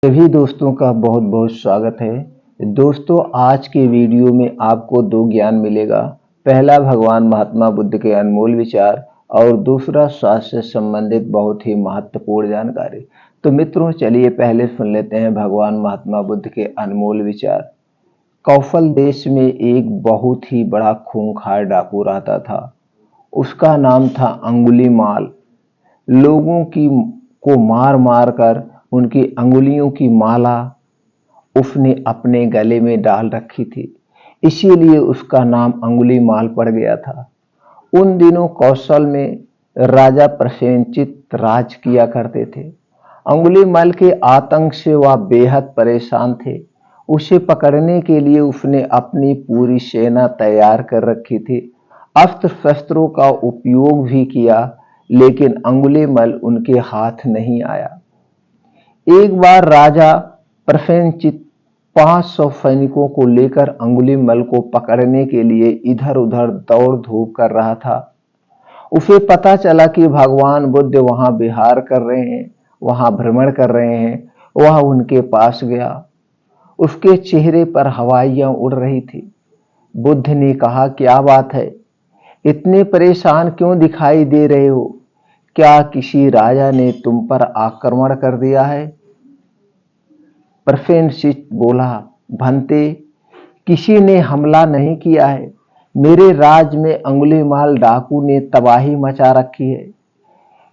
सभी दोस्तों का बहुत बहुत स्वागत है। दोस्तों, आज के वीडियो में आपको दो ज्ञान मिलेगा। पहला भगवान महात्मा बुद्ध के अनमोल विचार और दूसरा स्वास्थ्य से संबंधित बहुत ही महत्वपूर्ण जानकारी। तो मित्रों, चलिए पहले सुन लेते हैं भगवान महात्मा बुद्ध के अनमोल विचार। कौशल देश में एक बहुत ही बड़ा खूंखार डाकू रहता था। उसका नाम था अंगुलीमाल। लोगों की को मार मार कर उनकी अंगुलियों की माला उसने अपने गले में डाल रखी थी, इसीलिए उसका नाम अंगुलीमाल पड़ गया था। उन दिनों कौशल में राजा प्रसेनजित राज किया करते थे। अंगुलीमाल के आतंक से वह बेहद परेशान थे। उसे पकड़ने के लिए उसने अपनी पूरी सेना तैयार कर रखी थी, अस्त्र शस्त्रों का उपयोग भी किया, लेकिन अंगुलीमाल उनके हाथ नहीं आया। एक बार राजा प्रसेनजित 500 सैनिकों को लेकर अंगुलीमाल को पकड़ने के लिए इधर उधर दौड़ धूप कर रहा था। उसे पता चला कि भगवान बुद्ध वहां विहार कर रहे हैं, वहां भ्रमण कर रहे हैं। वह उनके पास गया। उसके चेहरे पर हवाइयां उड़ रही थी। बुद्ध ने कहा, क्या बात है, इतने परेशान क्यों दिखाई दे रहे हो? क्या किसी राजा ने तुम पर आक्रमण कर दिया है? प्रसेनजित बोला, भंते, किसी ने हमला नहीं किया है। मेरे राज में अंगुलीमाल डाकू ने तबाही मचा रखी है।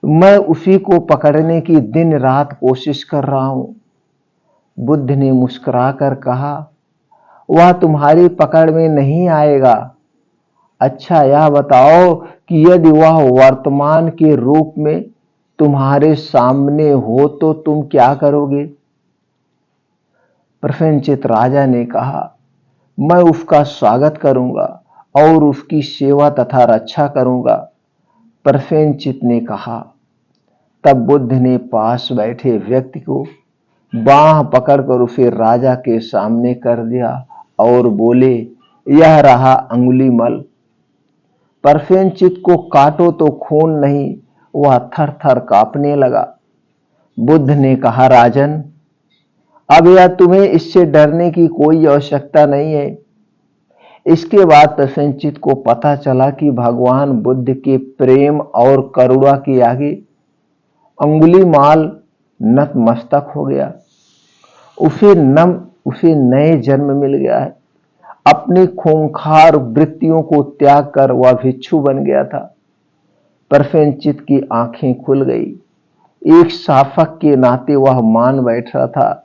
मैं उसी को पकड़ने की दिन रात कोशिश कर रहा हूं। बुद्ध ने मुस्कुराकर कहा, वह तुम्हारी पकड़ में नहीं आएगा। अच्छा, यह बताओ कि यदि वह वर्तमान के रूप में तुम्हारे सामने हो तो तुम क्या करोगे? प्रसेनजित राजा ने कहा, मैं उसका स्वागत करूंगा और उसकी सेवा तथा रक्षा करूंगा। प्रसेनजित ने कहा। तब बुद्ध ने पास बैठे व्यक्ति को बांह पकड़कर उसे राजा के सामने कर दिया और बोले, यह रहा अंगुलीमाल। प्रसेनजित को काटो तो खून नहीं, वह थर थर कांपने लगा। बुद्ध ने कहा, राजन, अब यह तुम्हें इससे डरने की कोई आवश्यकता नहीं है। इसके बाद प्रसेनजित को पता चला कि भगवान बुद्ध के प्रेम और करुणा के आगे अंगुलीमाल नतमस्तक हो गया। उसे नए जन्म मिल गया है। अपनी खूंखार वृत्तियों को त्याग कर वह भिक्षु बन गया था। प्रसेनजित की आंखें खुल गई। एक शासक के नाते वह मान बैठ रहा था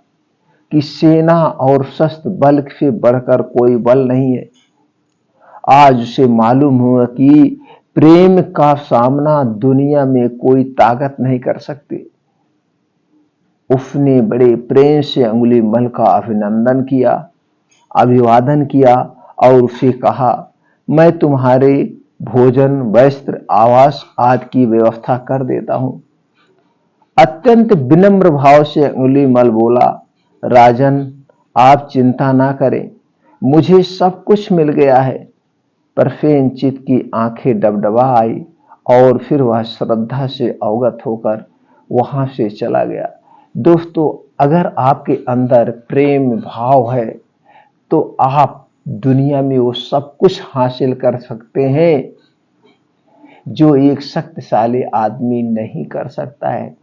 कि सेना और शस्त्र बल से बढ़कर कोई बल नहीं है। आज उसे मालूम हुआ कि प्रेम का सामना दुनिया में कोई ताकत नहीं कर सकती। उसने बड़े प्रेम से अंगुलीमाल का अभिवादन किया और उसे कहा, मैं तुम्हारे भोजन, वस्त्र, आवास आदि की व्यवस्था कर देता हूं। अत्यंत विनम्र भाव से अंगुलीमाल बोला, राजन, आप चिंता ना करें, मुझे सब कुछ मिल गया है। प्रसेनजित की आंखें डबडबा आई और फिर वह श्रद्धा से अवगत होकर वहां से चला गया। दोस्तों, अगर आपके अंदर प्रेम भाव है तो आप दुनिया में वो सब कुछ हासिल कर सकते हैं जो एक शक्तिशाली आदमी नहीं कर सकता है।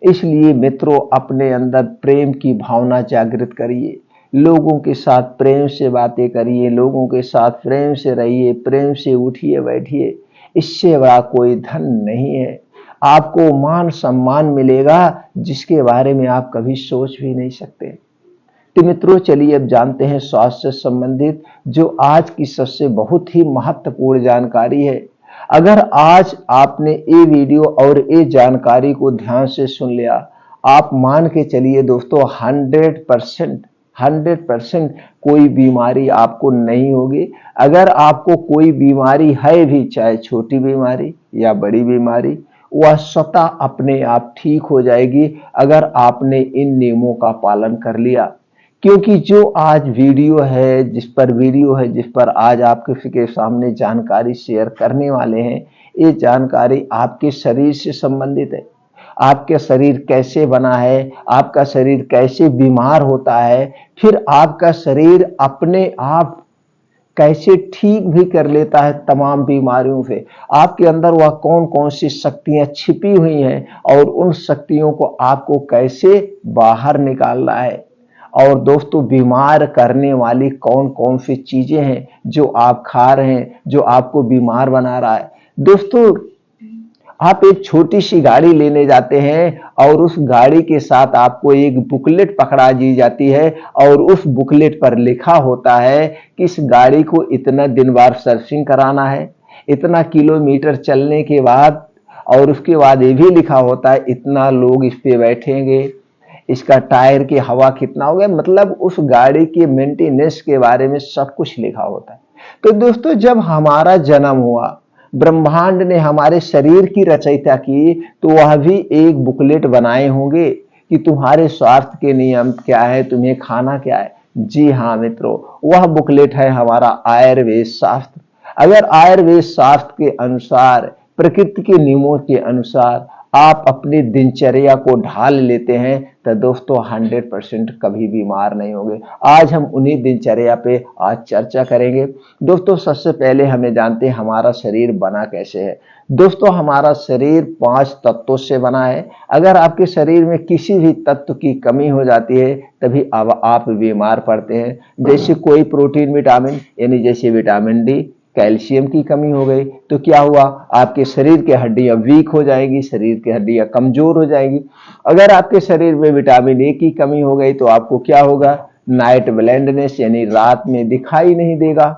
इसलिए मित्रों, अपने अंदर प्रेम की भावना जागृत करिए। लोगों के साथ प्रेम से बातें करिए, लोगों के साथ प्रेम से रहिए, प्रेम से उठिए बैठिए। इससे बड़ा कोई धन नहीं है। आपको मान सम्मान मिलेगा जिसके बारे में आप कभी सोच भी नहीं सकते। तो मित्रों, चलिए अब जानते हैं स्वास्थ्य से संबंधित जो आज की सबसे बहुत ही महत्वपूर्ण जानकारी है। अगर आज आपने ये वीडियो और ये जानकारी को ध्यान से सुन लिया, आप मान के चलिए दोस्तों, 100% कोई बीमारी आपको नहीं होगी। अगर आपको कोई बीमारी है भी, चाहे छोटी बीमारी या बड़ी बीमारी, वह स्वतः अपने आप ठीक हो जाएगी अगर आपने इन नियमों का पालन कर लिया। क्योंकि जो आज वीडियो है, जिस पर आज आपके सामने जानकारी शेयर करने वाले हैं, ये जानकारी आपके शरीर से संबंधित है। आपका शरीर कैसे बना है, आपका शरीर कैसे बीमार होता है, फिर आपका शरीर अपने आप कैसे ठीक भी कर लेता है तमाम बीमारियों से। आपके अंदर वह कौन कौन सी शक्तियां छिपी हुई हैं और उन शक्तियों को आपको कैसे बाहर निकालना है। और दोस्तों, बीमार करने वाली कौन कौन सी चीजें हैं जो आप खा रहे हैं, जो आपको बीमार बना रहा है। दोस्तों, आप एक छोटी सी गाड़ी लेने जाते हैं और उस गाड़ी के साथ आपको एक बुकलेट पकड़ा दी जाती है और उस बुकलेट पर लिखा होता है कि इस गाड़ी को इतना दिन बाद सर्विसिंग कराना है, इतना किलोमीटर चलने के बाद, और उसके बाद ये भी लिखा होता है इतना लोग इस पे बैठेंगे, इसका टायर की हवा कितना हो गया, मतलब उस गाड़ी के मेंटेनेंस के बारे में सब कुछ लिखा होता है। तो दोस्तों, जब हमारा जन्म हुआ, ब्रह्मांड ने हमारे शरीर की रचयिता की, तो वह भी एक बुकलेट बनाए होंगे कि तुम्हारे स्वास्थ्य के नियम क्या है, तुम्हें खाना क्या है। जी हाँ मित्रों, वह बुकलेट है हमारा आयुर्वेद शास्त्र। अगर आयुर्वेद शास्त्र के अनुसार, प्रकृति के नियमों के अनुसार आप अपनी दिनचर्या को ढाल लेते हैं तो दोस्तों 100% कभी बीमार नहीं होंगे। आज हम उन्हीं दिनचर्या पे आज चर्चा करेंगे। दोस्तों, सबसे पहले हमें जानते हैं हमारा शरीर बना कैसे है। दोस्तों, हमारा शरीर 5 तत्वों से बना है। अगर आपके शरीर में किसी भी तत्व की कमी हो जाती है तभी अब आप बीमार पड़ते हैं। जैसे कोई प्रोटीन विटामिन, यानी जैसे विटामिन डी, कैल्शियम की कमी हो गई तो क्या हुआ, आपके शरीर की हड्डियां वीक हो जाएगी, शरीर की हड्डियां कमजोर हो जाएगी। अगर आपके शरीर में विटामिन ए की कमी हो गई तो आपको क्या होगा, नाइट ब्लाइंडनेस, यानी रात में दिखाई नहीं देगा।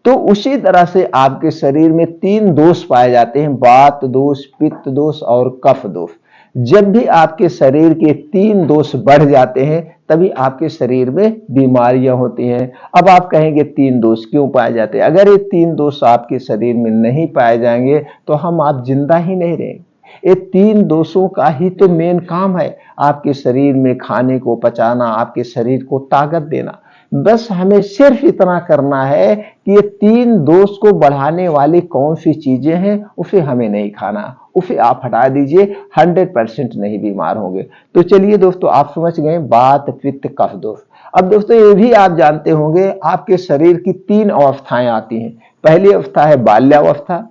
तो उसी तरह से आपके शरीर में 3 दोष पाए जाते हैं, वात दोष, पित्त दोष और कफ दोष। जब भी आपके शरीर के 3 दोष बढ़ जाते हैं तभी आपके शरीर में बीमारियां होती हैं। अब आप कहेंगे 3 दोष क्यों पाए जाते हैं? अगर ये 3 दोष आपके शरीर में नहीं पाए जाएंगे तो आप जिंदा ही नहीं रहेंगे। ये 3 दोषों का ही तो मेन काम है, आपके शरीर में खाने को पचाना, आपके शरीर को ताकत देना। बस हमें सिर्फ इतना करना है कि ये 3 दोष को बढ़ाने वाली कौन सी चीजें हैं उसे हमें नहीं खाना, उसे आप हटा दीजिए, 100% नहीं बीमार होंगे। तो चलिए दोस्तों, आप समझ गए वात पित्त कफ दोष। अब दोस्तों, ये भी आप जानते होंगे आपके शरीर की 3 अवस्थाएं आती हैं। पहली अवस्था है बाल्यावस्था,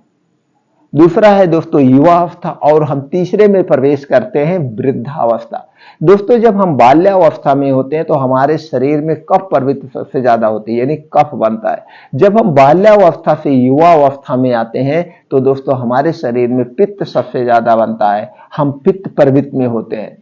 दूसरा है दोस्तों युवा अवस्था, और हम तीसरे में प्रवेश करते हैं वृद्धावस्था। दोस्तों, जब हम बाल्यावस्था में होते हैं तो हमारे शरीर में कफ प्रवृत्ति सबसे ज्यादा होती है, यानी कफ बनता है। जब हम बाल्यावस्था से युवा अवस्था में आते हैं तो दोस्तों हमारे शरीर में पित्त सबसे ज्यादा बनता है, हम पित्त प्रवृत्ति में होते हैं।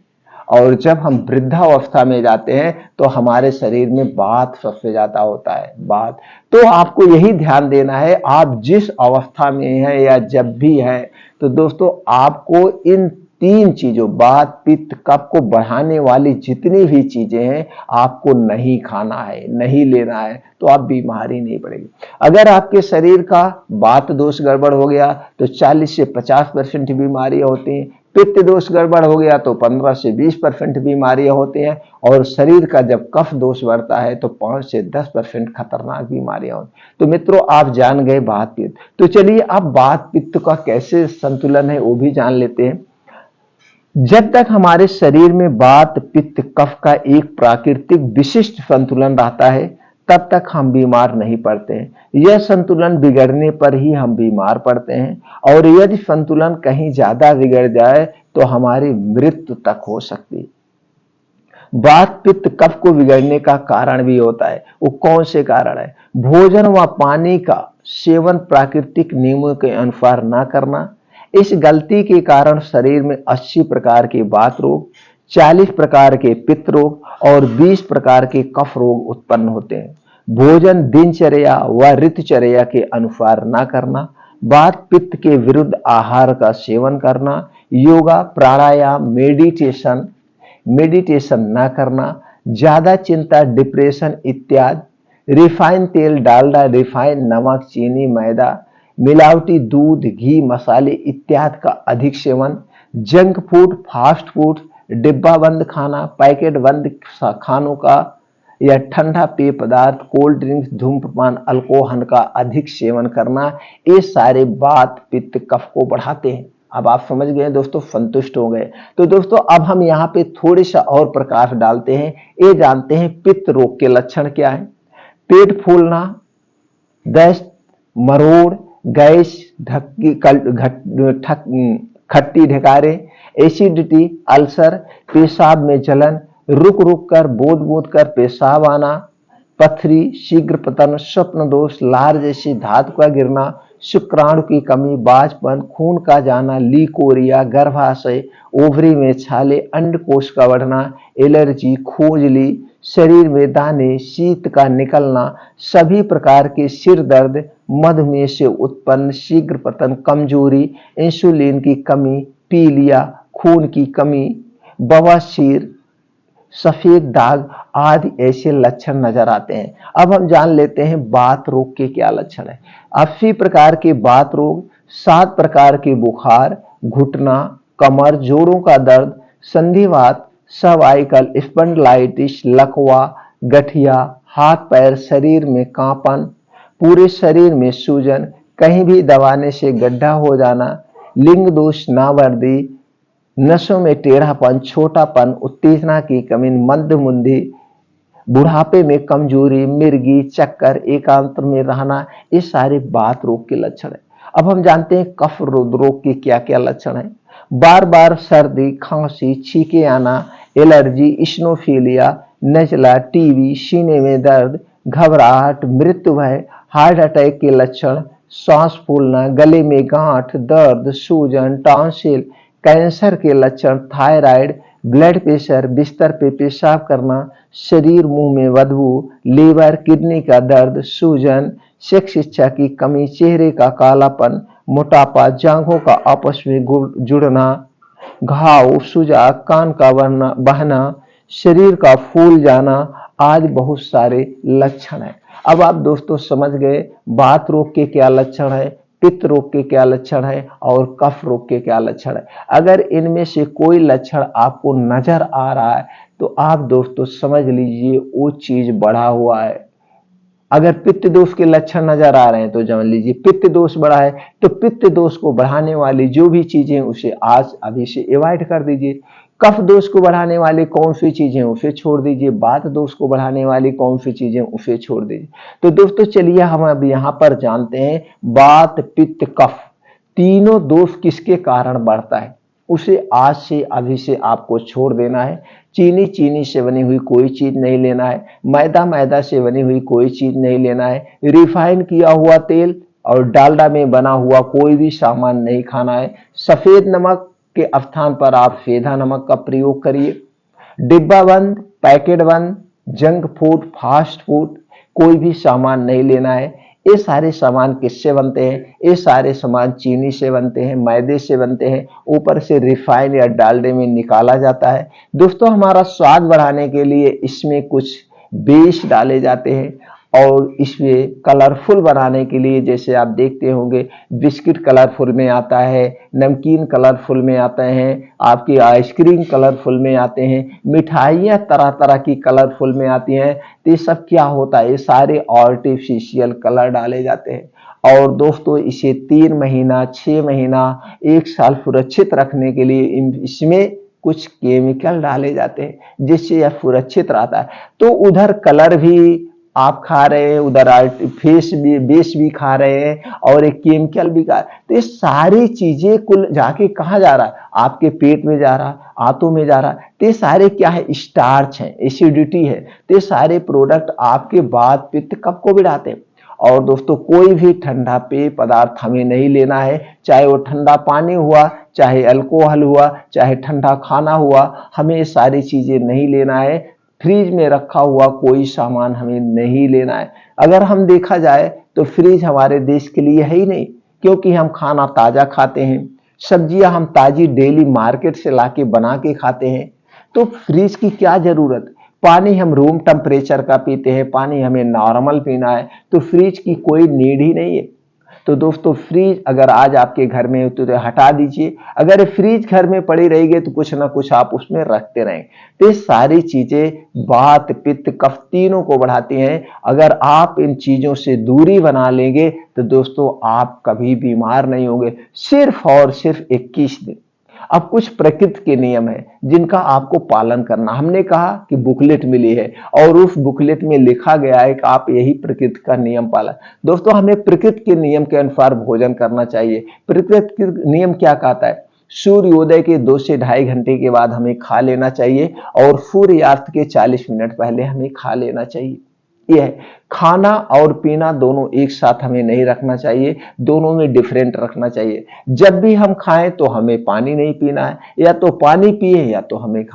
और जब हम वृद्धावस्था में जाते हैं तो हमारे शरीर में वात सबसे ज्यादा होता है, वात। तो आपको यही ध्यान देना है, आप जिस अवस्था में हैं या जब भी हैं, तो दोस्तों आपको इन 3 चीजों, वात पित्त कफ को बढ़ाने वाली जितनी भी चीजें हैं आपको नहीं खाना है, नहीं लेना है, तो आप बीमारी नहीं पड़ेगी। अगर आपके शरीर का वात दोष गड़बड़ हो गया तो 40 से 50% बीमारियां होती हैं, पित्त दोष गड़बड़ हो गया तो 15 से 20% बीमारियां होती हैं, और शरीर का जब कफ दोष बढ़ता है तो 5 से 10% खतरनाक बीमारियां होती हैं। तो मित्रों, आप जान गए वात पित्त। तो चलिए अब वात पित्त का कैसे संतुलन है वो भी जान लेते हैं। जब तक हमारे शरीर में वात पित्त कफ का एक प्राकृतिक विशिष्ट संतुलन रहता है तब तक हम बीमार नहीं पड़ते हैं। यह संतुलन बिगड़ने पर ही हम बीमार पड़ते हैं, और यदि संतुलन कहीं ज्यादा बिगड़ जाए तो हमारी मृत्यु तक हो सकती है। वात पित्त कफ को बिगड़ने का कारण भी होता है। वो कौन से कारण है? भोजन व पानी का सेवन प्राकृतिक नियमों के अनुसार न करना। इस गलती के कारण शरीर में 80 प्रकार के वात रोग, 40 प्रकार के पित्त रोग और 20 प्रकार के कफ रोग उत्पन्न होते हैं। भोजन दिनचर्या व ऋतुचर्या के अनुसार न करना, वात पित्त के विरुद्ध आहार का सेवन करना, योगा प्राणायाम मेडिटेशन न करना, ज्यादा चिंता डिप्रेशन इत्यादि, रिफाइन तेल डालडा, रिफाइन नमक चीनी मैदा, मिलावटी दूध घी मसाले इत्यादि का अधिक seven, junk food fast food, डिब्बा बंद खाना, पैकेट बंद खानों का या ठंडा पेय पदार्थ कोल्ड ड्रिंक्स धूम्रपान अल्कोहल का अधिक सेवन करना, ये सारे वात पित्त कफ को बढ़ाते हैं। अब आप समझ गए दोस्तों, संतुष्ट हो गए। तो दोस्तों अब हम यहाँ पे थोड़े सा और प्रकाश डालते हैं, ये जानते हैं पित्त रोग के लक्षण क्या है। पेट फूलना, दस्त, मरोड़, गैस, खट्टी ढकारे, एसिडिटी, अल्सर, पेशाब में जलन, रुक रुक कर बूंद बूंद कर पेशाब आना, पथरी, शीघ्र पतन, स्वप्न दोष, लार जैसी धातु का गिरना, शुक्राणु की कमी, बाजपन, खून का जाना, लीकोरिया, गर्भाशय, ओवरी में छाले, अंडकोश का बढ़ना, एलर्जी, खुजली, शरीर में दाने, शीत का निकलना, सभी प्रकार के सिर दर्द, मधुमेह से उत्पन्न शीघ्र पतन, कमजोरी, इंसुलिन की कमी, पीलिया, खून की कमी, बवासीर, सफेद दाग आदि ऐसे लक्षण नजर आते हैं। अब हम जान लेते हैं बात रोग के क्या लक्षण है। 80 प्रकार के बात रोग, 7 प्रकार के बुखार, घुटना, कमर, जोड़ों का दर्द, संधिवात, सर्वाइकल स्पॉन्डिलाइटिस, लकवा, गठिया, हाथ पैर, शरीर में कांपन, पूरे शरीर में सूजन, कहीं भी दबाने से गड्ढा हो जाना, लिंग दोष, नावर्दी, नसों में टेढ़ापन, छोटापन, उत्तेजना की कमी, मंदबुद्धि, बुढ़ापे में कमजोरी, मिर्गी, चक्कर, एकांत में रहना, ये सारे बात रोग के लक्षण है। अब हम जानते हैं कफ रोग के क्या क्या लक्षण है। बार बार सर्दी, खांसी, छींके आना, एलर्जी, इस्नोफीलिया, नजला, टीबी, सीने में दर्द, घबराहट, मृत्यु भय, हार्ट अटैक के लक्षण, सांस फूलना, गले में गांठ, दर्द, सूजन, टॉन्सिल, कैंसर के लक्षण, थायराइड, ब्लड प्रेशर, बिस्तर पे पेशाब करना, शरीर मुंह में बदबू, लीवर, किडनी का दर्द, सूजन, सेक्स इच्छा की कमी, चेहरे का कालापन, मोटापा, जांघों का आपस में जुड़ना, घाव, सूजा, कान का बहना, शरीर का फूल जाना आदि बहुत सारे लक्षण है। अब आप दोस्तों समझ गए बात रोग के क्या लक्षण है, पित्त रोग के क्या लक्षण है और कफ रोग के क्या लक्षण है। अगर इनमें से कोई लक्षण आपको नजर आ रहा है तो आप दोस्तों समझ लीजिए वो चीज बढ़ा हुआ है। अगर पित्त दोष के लक्षण नजर आ रहे हैं तो जान लीजिए पित्त दोष बढ़ा है। तो पित्त दोष को बढ़ाने वाली जो भी चीजें उसे आज अभी से अवॉइड कर दीजिए। कफ दोष को बढ़ाने वाली कौन सी चीजें उसे छोड़ दीजिए, वात दोष को बढ़ाने वाली कौन सी चीजें उसे छोड़ दीजिए। तो दोस्तों चलिए हम अब यहाँ पर जानते हैं वात, पित्त, कफ तीनों दोष किसके कारण बढ़ता है, उसे आज से अभी से आपको छोड़ देना है। चीनी से बनी हुई कोई चीज नहीं लेना है, मैदा से बनी हुई कोई चीज नहीं लेना है, रिफाइन किया हुआ तेल और डालडा में बना हुआ कोई भी सामान नहीं खाना है। सफेद नमक के स्थान पर आप सेंधा नमक का प्रयोग करिए। डिब्बा बंद, पैकेट बंद, जंक फूड, फास्ट फूड कोई भी सामान नहीं लेना है। ये सारे सामान किससे बनते हैं, ये सारे सामान चीनी से बनते हैं, मैदे से बनते हैं, ऊपर से रिफाइन या डालडे में निकाला जाता है। दोस्तों हमारा स्वाद बढ़ाने के लिए इसमें कुछ बेस डाले जाते हैं और इसमें कलरफुल बनाने के लिए जैसे आप देखते होंगे बिस्किट कलरफुल में आता है, नमकीन कलरफुल में आते हैं, आपकी आइसक्रीम कलरफुल में आते हैं, मिठाइयाँ तरह तरह की कलरफुल में आती हैं। तो ये सब क्या होता है, ये सारे आर्टिफिशियल कलर डाले जाते हैं। और दोस्तों इसे 3 महीना, 6 महीना, 1 साल सुरक्षित रखने के लिए इसमें कुछ केमिकल डाले जाते हैं जिससे यह सुरक्षित रहता है। तो उधर कलर भी आप खा रहे हैं, उधर बेस भी खा रहे हैं और एक केमिकल भी खा रहे हैं। तो ये सारी चीजें कुल जाके कहाँ जा रहा है, आपके पेट में जा रहा है, आंतों में जा रहा है। तो ये सारे क्या है, स्टार्च है, एसिडिटी है। तो ये सारे प्रोडक्ट आपके वात, पित्त, कफ को बढ़ाते हैं। और दोस्तों कोई भी ठंडा पेय पदार्थ हमें नहीं लेना है, चाहे वो ठंडा पानी हुआ, चाहे अल्कोहल हुआ, चाहे ठंडा खाना हुआ, हमें ये सारी चीजें नहीं लेना है। फ्रिज में रखा हुआ कोई सामान हमें नहीं लेना है। अगर हम देखा जाए तो फ्रिज हमारे देश के लिए है ही नहीं, क्योंकि हम खाना ताजा खाते हैं, सब्जियां हम ताजी डेली मार्केट से लाके बना के खाते हैं। तो फ्रिज की क्या जरूरत, पानी हम रूम टेम्परेचर का पीते हैं, पानी हमें नॉर्मल पीना है, तो फ्रिज की कोई नीड ही नहीं है। तो दोस्तों फ्रीज अगर आज आपके घर में हो तो हटा दीजिए। अगर फ्रीज घर में पड़ी रहेगी तो कुछ ना कुछ आप उसमें रखते रहें। तो ये सारी चीजें वात पित्त कफ तीनों को बढ़ाती हैं। अगर आप इन चीजों से दूरी बना लेंगे तो दोस्तों आप कभी बीमार नहीं होंगे, सिर्फ और सिर्फ 21 दिन। अब कुछ प्रकृति के नियम है जिनका आपको पालन करना। हमने कहा कि बुकलेट मिली है और उस बुकलेट में लिखा गया है कि आप यही प्रकृति का नियम पालन। दोस्तों हमें प्रकृति के नियम के अनुसार भोजन करना चाहिए। प्रकृति के नियम क्या कहता है? सूर्योदय के 2 से ढाई घंटे के बाद हमें खा लेना चाहिए और सूर्यास्त के 40 मिनट पहले हमें खा लेना चाहिए। यह है। खाना और पीना दोनों एक साथ हमें नहीं रखना चाहिए, दोनों में डिफरेंट रखना चाहिए। जब भी हम खाएं तो हमें पानी नहीं पीना है, या तो पानी पिए या तो हमें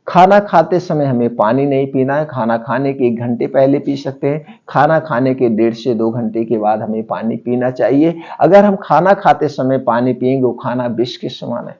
खाना खाते समय हमें पानी नहीं पीना है। खाना खाने के 1 घंटे पहले पी सकते हैं, खाना खाने के 1.5 से 2 घंटे के बाद हमें पानी पीना चाहिए। अगर हम खाना खाते समय पानी पिएंगे वो खाना विष के समान है।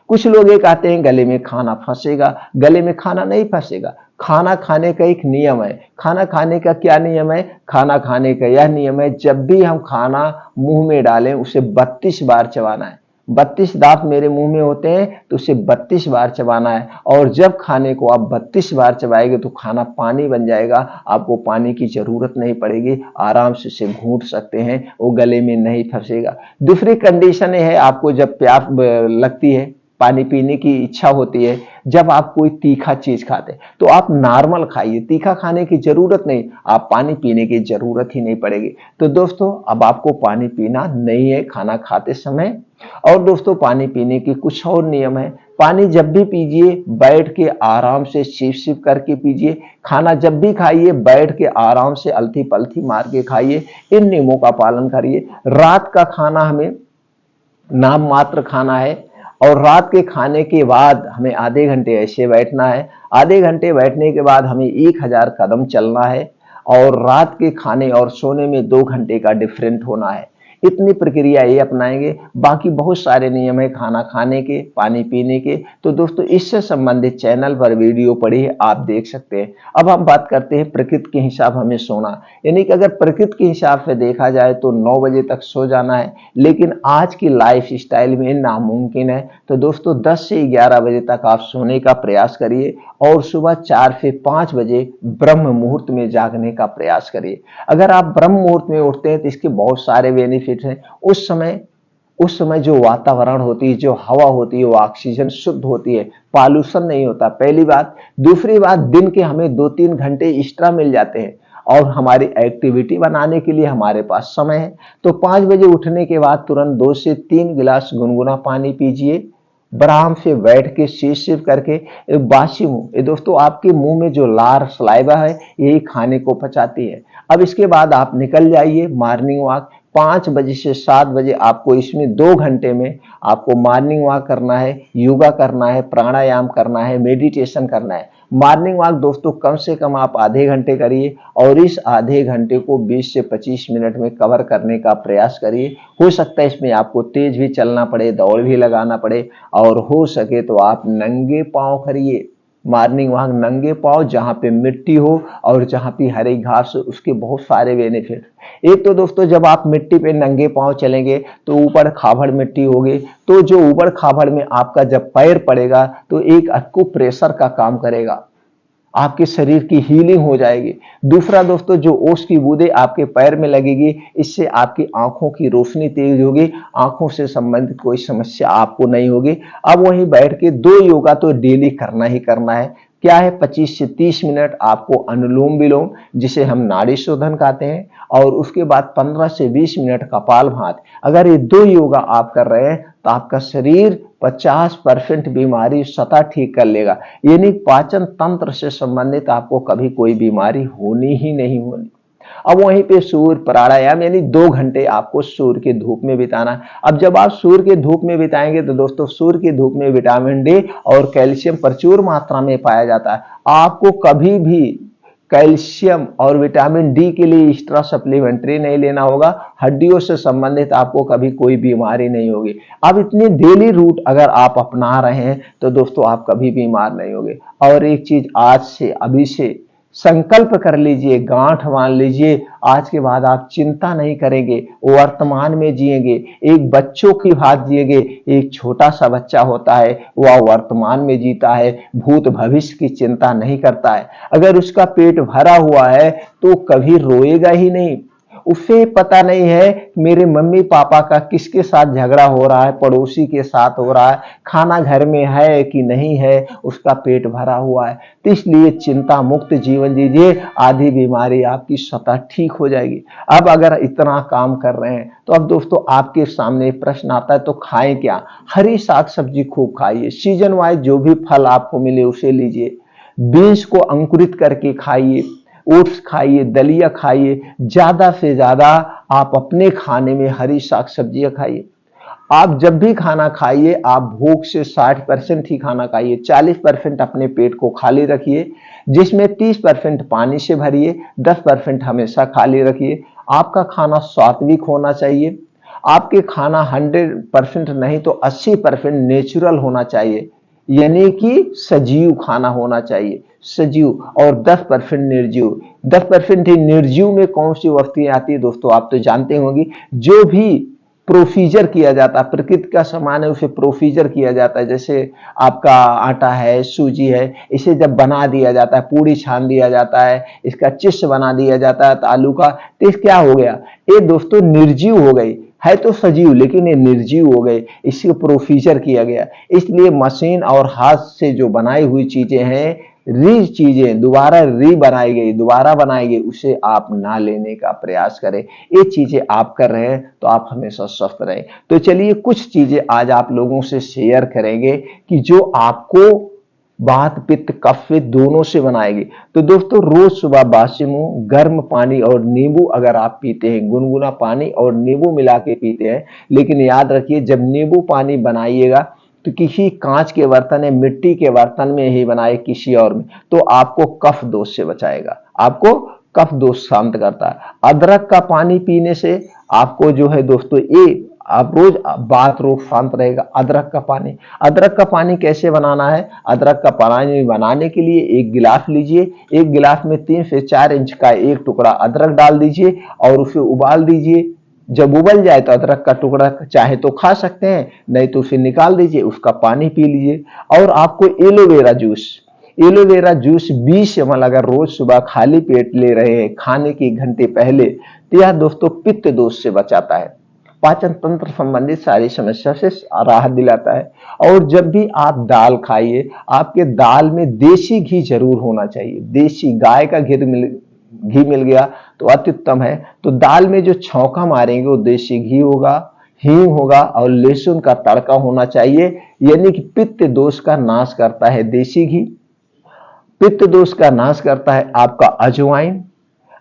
कुछ लोग ये कहते हैं गले में खाना फंसेगा, गले में खाना नहीं फंसेगा। खाना खाने का एक नियम है। खाना खाने का क्या नियम है? खाना खाने का यह नियम है, जब भी हम खाना मुंह में डालें उसे 32 बार चबाना है। 32 दांत मेरे मुंह में होते हैं तो उसे 32 बार चबाना है। और जब खाने को आप 32 बार चबाएंगे तो खाना पानी बन जाएगा, आपको पानी की जरूरत नहीं पड़ेगी, आराम से इसे घूंट सकते हैं, वो गले में नहीं फंसेगा। दूसरी कंडीशन है, आपको जब प्यास लगती है, पानी पीने की इच्छा होती है, जब आप कोई तीखा चीज खाते हैं तो आप नॉर्मल खाइए, तीखा खाने की जरूरत नहीं, आप पानी पीने की जरूरत ही नहीं पड़ेगी। तो दोस्तों अब आपको पानी पीना नहीं है खाना खाते समय। और दोस्तों पानी पीने के कुछ और नियम है। पानी जब भी पीजिए बैठ के आराम से सिप सिप करके पीजिए। खाना जब भी खाइए बैठ के आराम से अलथी पलथी मार के खाइए। इन नियमों का पालन करिए। रात का खाना हमें नाम मात्र खाना है और रात के खाने के बाद हमें आधे घंटे ऐसे बैठना है। आधे घंटे बैठने के बाद हमें 1000 कदम चलना है और रात के खाने और सोने में 2 घंटे का डिफरेंट होना है। इतनी प्रक्रिया ये अपनाएंगे। बाकी बहुत सारे नियम है खाना खाने के, पानी पीने के। तो दोस्तों इससे संबंधित चैनल पर वीडियो पड़ी है, आप देख सकते हैं। अब हम बात करते हैं प्रकृति के हिसाब हमें सोना। यानी कि अगर प्रकृति के हिसाब से देखा जाए तो 9 बजे तक सो जाना है, लेकिन आज की लाइफ स्टाइल में नामुमकिन है। तो दोस्तों 10 से 11 बजे तक आप सोने का प्रयास करिए और सुबह 4 से 5 बजे ब्रह्म मुहूर्त में जागने का प्रयास करिए। अगर आप ब्रह्म मुहूर्त में उठते हैं तो इसके बहुत सारे बेनिफिट हैं। उस समय जो वातावरण होती है, जो हवा होती है, वो ऑक्सीजन शुद्ध होती है, पॉल्यूशन नहीं होता, पहली बात। दूसरी बात, दिन के हमें 2-3 घंटे एक्स्ट्रा मिल जाते हैं और हमारी एक्टिविटी बनाने के लिए हमारे पास समय है। तो 5 बजे उठने के बाद तुरंत 2 से 3 गिलास गुनगुना पानी पीजिए, आराम से बैठ के सिप करके। एक बासी मुंह, ये दोस्तों आपके मुंह में जो लार सलाइवा है यही खाने को पचाती है। अब इसके बाद आप निकल जाइए मॉर्निंग वॉक। 5 बजे से 7 बजे आपको इसमें 2 घंटे में आपको मॉर्निंग वॉक करना है, योगा करना है, प्राणायाम करना है, मेडिटेशन करना है। मॉर्निंग वॉक दोस्तों कम से कम आप आधे घंटे करिए और इस आधे घंटे को 20 से 25 मिनट में कवर करने का प्रयास करिए। हो सकता है इसमें आपको तेज भी चलना पड़े, दौड़ भी लगाना पड़े, और हो सके तो आप नंगे पांव करिए मॉर्निंग वॉक। नंगे पांव, जहां पे मिट्टी हो और जहां पे हरी घास हो, उसके बहुत सारे बेनिफिट। एक तो दोस्तों जब आप मिट्टी पे नंगे पांव चलेंगे तो ऊपर खाबड़ मिट्टी होगी, तो जो ऊबड़ खाबड़ में आपका जब पैर पड़ेगा तो एक अक्कू प्रेशर का काम करेगा, आपके शरीर की हीलिंग हो जाएगी। दूसरा दोस्तों, जो ओस की बूंदें आपके पैर में लगेगी, इससे आपकी आंखों की रोशनी तेज होगी, आंखों से संबंधित कोई समस्या आपको नहीं होगी। अब वहीं बैठ के 2 योगा तो डेली करना ही करना है। क्या है? 25 से 30 मिनट आपको अनुलोम विलोम, जिसे हम नाड़ी शोधन कहते हैं, और उसके बाद 15 से 20 मिनट कपालभाति। अगर ये 2 योगा आप कर रहे हैं तो आपका शरीर 50% बीमारी सतह ठीक कर लेगा। यानी पाचन तंत्र से संबंधित आपको कभी कोई बीमारी होनी ही नहीं होनी। अब वहीं पे सूर्य प्राणायाम, यानी 2 घंटे आपको सूर्य की धूप में बिताना है। अब जब आप सूर्य की धूप में बिताएंगे तो दोस्तों सूर्य की धूप में विटामिन डी और कैल्शियम प्रचुर मात्रा में पाया जाता है। आपको कभी भी कैल्शियम और विटामिन डी के लिए एक्स्ट्रा सप्लीमेंट्री नहीं लेना होगा। हड्डियों से संबंधित आपको कभी कोई बीमारी नहीं होगी। अब इतनी डेली रूट अगर आप अपना रहे हैं तो दोस्तों आप कभी बीमार नहीं होंगे। और एक चीज आज से, अभी से संकल्प कर लीजिए, गांठ बांध लीजिए, आज के बाद आप चिंता नहीं करेंगे, वर्तमान में जिएंगे, एक बच्चों की बात जिएंगे। एक छोटा सा बच्चा होता है, वह वर्तमान में जीता है, भूत भविष्य की चिंता नहीं करता है। अगर उसका पेट भरा हुआ है तो कभी रोएगा ही नहीं। उसे पता नहीं है मेरे मम्मी पापा का किसके साथ झगड़ा हो रहा है, पड़ोसी के साथ हो रहा है, खाना घर में है कि नहीं है, उसका पेट भरा हुआ है। तो इसलिए चिंता मुक्त जीवन जीजिए, आधी बीमारी आपकी स्वतः ठीक हो जाएगी। अब अगर इतना काम कर रहे हैं तो अब दोस्तों आपके सामने प्रश्न आता है, तो खाएं क्या? हरी साग सब्जी खूब खाइए, सीजन वाइज जो भी फल आपको मिले उसे लीजिए, बीज को अंकुरित करके खाइए, ओट्स खाइए, दलिया खाइए, ज्यादा से ज्यादा आप अपने खाने में हरी साग सब्जियां खाइए। आप जब भी खाना खाइए आप भूख से 60% ही खाना खाइए, 40% अपने पेट को खाली रखिए, जिसमें 30% पानी से भरिए, 10% हमेशा खाली रखिए। आपका खाना सात्विक होना चाहिए, आपके खाना 100% नहीं तो 80% नेचुरल होना चाहिए, यानी कि सजीव खाना होना चाहिए, सजीव। और 10% निर्जीव। 10% ही निर्जीव में कौन सी वस्तुएं आती है दोस्तों, आप तो जानते होंगे, जो भी प्रोसीजर किया जाता है, प्रकृति का सामान है उसे प्रोसीजर किया जाता है। जैसे आपका आटा है, सूजी है, इसे जब बना दिया जाता है, पूड़ी छान दिया जाता है, इसका चिप्स बना दिया जाता है तो आलू का, तो इस क्या हो गया, ये दोस्तों निर्जीव हो गई, है तो सजीव लेकिन ये निर्जीव हो गए, इसको प्रोसीजर किया गया। इसलिए मशीन और हाथ से जो बनाई हुई चीजें हैं, री चीजें दोबारा री बनाई गई, दोबारा बनाई गई, उसे आप ना लेने का प्रयास करें। ये चीजें आप कर रहे हैं तो आप हमेशा स्वस्थ रहें। तो चलिए कुछ चीजें आज आप लोगों से शेयर करेंगे कि जो आपको वात पित्त कफ दोनों से बनाएगी। तो दोस्तों रोज सुबह बासी मुंह गर्म पानी और नींबू अगर आप पीते हैं, गुनगुना पानी और नींबू मिला के पीते हैं, लेकिन याद रखिए जब नींबू पानी बनाइएगा तो किसी कांच के बर्तन या मिट्टी के बर्तन में ही बनाए, किसी और में, तो आपको कफ दोष से बचाएगा, आपको कफ दोष शांत करता है। अदरक का पानी पीने से आपको जो है दोस्तों, ये आप रोज बात रोग शांत रहेगा। अदरक का पानी, अदरक का पानी कैसे बनाना है? अदरक का पानी बनाने के लिए एक गिलास लीजिए, एक गिलास में 3 से 4 इंच का एक टुकड़ा अदरक डाल दीजिए और उसे उबाल दीजिए। जब उबल जाए तो अदरक का टुकड़ा चाहे तो खा सकते हैं, नहीं तो उसे निकाल दीजिए, उसका पानी पी लीजिए। और आपको aloe vera juice, aloe vera juice 20 ml अगर रोज सुबह खाली पेट ले रहे हैं खाने के घंटे पहले, तो यह दोस्तों पित्त दोष से बचाता है, पाचन तंत्र संबंधित सारी समस्या से राहत दिलाता है। और जब भी आप दाल खाइए, आपके दाल में देसी घी जरूर होना चाहिए, देसी गाय का घी मिल गया तो अति उत्तम है। तो दाल में जो छौंका मारेंगे वो देसी घी होगा, हींग होगा और लहसुन का तड़का होना चाहिए, यानी कि पित्त दोष का नाश करता है देसी घी। पित्त दोष का नाश करता है आपका अजवाइन,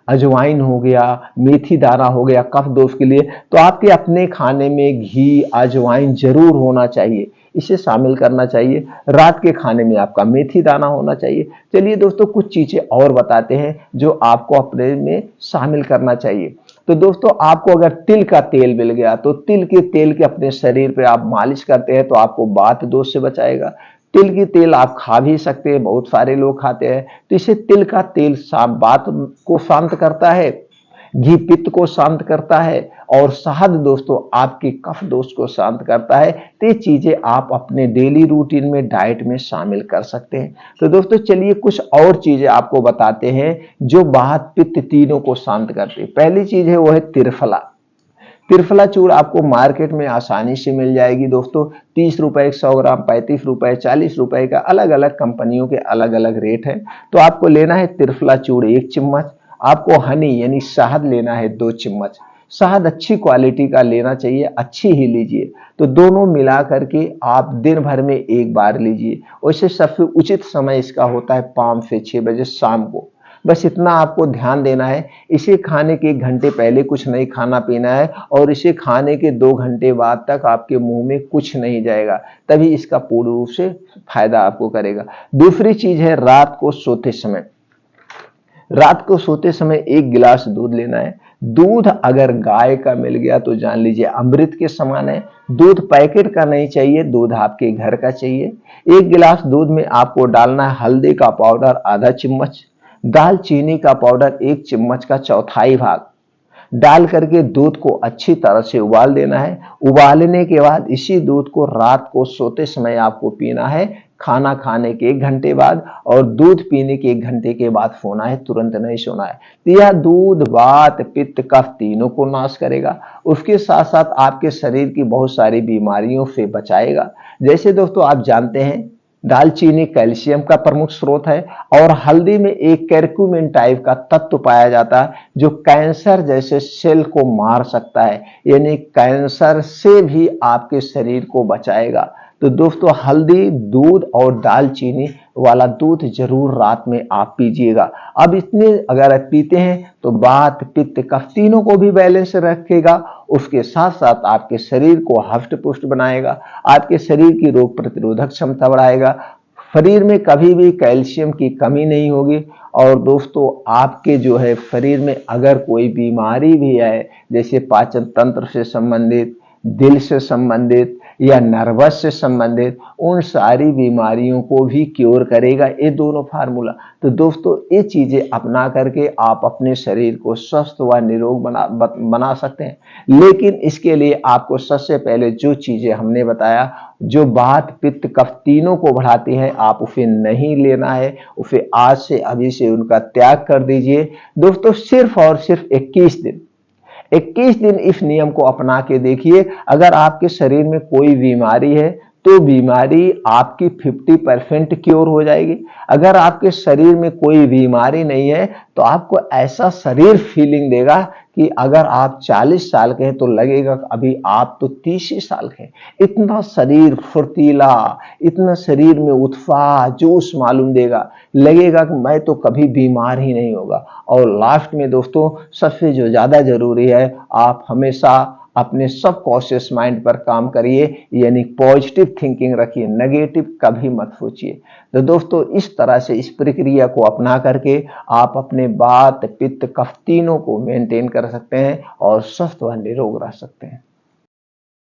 अजवाइन हो गया, मेथी दाना हो गया कफ दोष के लिए। तो आपके अपने खाने में घी अजवाइन जरूर होना चाहिए, इसे शामिल करना चाहिए। रात के खाने में आपका मेथी दाना होना चाहिए। चलिए दोस्तों कुछ चीजें और बताते हैं जो आपको अपने में शामिल करना चाहिए। तो दोस्तों आपको अगर तिल का तेल मिल गया तो तिल के तेल के अपने शरीर पे आप मालिश करते हैं तो आपको वात दोष से बचाएगा। तिल की तेल आप खा भी सकते हैं, बहुत सारे लोग खाते हैं, तो इसे तिल का तेल वात को शांत करता है, घी पित्त को शांत करता है और शहद दोस्तों आपके कफ दोष को शांत करता है। तो ये चीजें आप अपने डेली रूटीन में डाइट में शामिल कर सकते हैं। तो दोस्तों चलिए कुछ और चीजें आपको बताते हैं जो वात पित्त तीनों को शांत करते हैं। पहली चीज है वो है त्रिफला। त्रिफला चूर्ण आपको मार्केट में आसानी से मिल जाएगी दोस्तों, 30 रुपए 100 ग्राम, 35 रुपए, 40 रुपए का, अलग अलग कंपनियों के अलग अलग रेट है। तो आपको लेना है त्रिफला चूर्ण 1 चम्मच, आपको हनी यानी शहद लेना है 2 चम्मच। शहद अच्छी क्वालिटी का लेना चाहिए, अच्छी ही लीजिए। तो दोनों मिला करके आप दिन भर में एक बार लीजिए। वैसे सबसे उचित समय इसका होता है 5 से 6 बजे शाम को। बस इतना आपको ध्यान देना है। इसे खाने के 1 घंटे पहले कुछ नहीं खाना पीना है और इसे खाने के 2 घंटे बाद तक आपके मुंह में कुछ नहीं जाएगा, तभी इसका पूर्ण रूप से फायदा आपको करेगा। दूसरी चीज है रात को सोते समय, रात को सोते समय 1 गिलास दूध लेना है। दूध अगर गाय का मिल गया तो जान लीजिए अमृत के समान है। दूध पैकेट का नहीं चाहिए, दूध आपके घर का चाहिए। 1 गिलास दूध में आपको डालना है हल्दी का पाउडर आधा चम्मच, दालचीनी का पाउडर 1 चम्मच का चौथाई भाग डाल करके दूध को अच्छी तरह से उबाल देना है। उबालने के बाद इसी दूध को रात को सोते समय आपको पीना है, खाना खाने के 1 घंटे बाद, और दूध पीने के 1 घंटे के बाद सोना है, तुरंत नहीं सोना है। तो यह दूध वात पित्त कफ तीनों को नाश करेगा। उसके साथ साथ आपके शरीर की बहुत सारी बीमारियों से बचाएगा। जैसे दोस्तों आप जानते हैं दालचीनी कैल्शियम का प्रमुख स्रोत है और हल्दी में एक कैरक्यूमिन टाइप का तत्व पाया जाता है जो कैंसर जैसे सेल को मार सकता है, यानी कैंसर से भी आपके शरीर को बचाएगा। तो दोस्तों हल्दी, दूध और दालचीनी वाला दूध जरूर रात में आप पीजिएगा। अब इतने अगर आप पीते हैं तो वात पित्त कफ तीनों को भी बैलेंस रखेगा। उसके साथ साथ आपके शरीर को हष्ट पुष्ट बनाएगा, आपके शरीर की रोग प्रतिरोधक क्षमता बढ़ाएगा, शरीर में कभी भी कैल्शियम की कमी नहीं होगी। और दोस्तों आपके जो है शरीर में अगर कोई बीमारी भी है, जैसे पाचन तंत्र से संबंधित, दिल से संबंधित या नर्वस से संबंधित, उन सारी बीमारियों को भी क्योर करेगा ये दोनों फार्मूला। तो दोस्तों ये चीजें अपना करके आप अपने शरीर को स्वस्थ व निरोग बना सकते हैं। लेकिन इसके लिए आपको सबसे पहले जो चीजें हमने बताया, जो वात पित्त कफ तीनों को बढ़ाती है, आप उसे नहीं लेना है, उसे आज से अभी से उनका त्याग कर दीजिए। दोस्तों सिर्फ और सिर्फ 21 दिन इस नियम को अपना के देखिए। अगर आपके शरीर में कोई बीमारी है तो बीमारी आपकी 50% क्योर हो जाएगी। अगर आपके शरीर में कोई बीमारी नहीं है तो आपको ऐसा शरीर फीलिंग देगा कि अगर आप 40 साल के हैं तो लगेगा अभी आप तो 30 ही साल के हैं। इतना शरीर फुर्तीला, इतना शरीर में उत्साह जोश मालूम देगा, लगेगा कि मैं तो कभी बीमार ही नहीं होगा। और लास्ट में दोस्तों सबसे जो ज्यादा जरूरी है, आप हमेशा अपने सबकॉन्शियस माइंड पर काम करिए, यानी पॉजिटिव थिंकिंग रखिए, नेगेटिव कभी मत सोचिए। तो दोस्तों इस तरह से इस प्रक्रिया को अपना करके आप अपने वात पित्त कफ तीनों को मेंटेन कर सकते हैं और स्वस्थ व निरोग रह सकते हैं।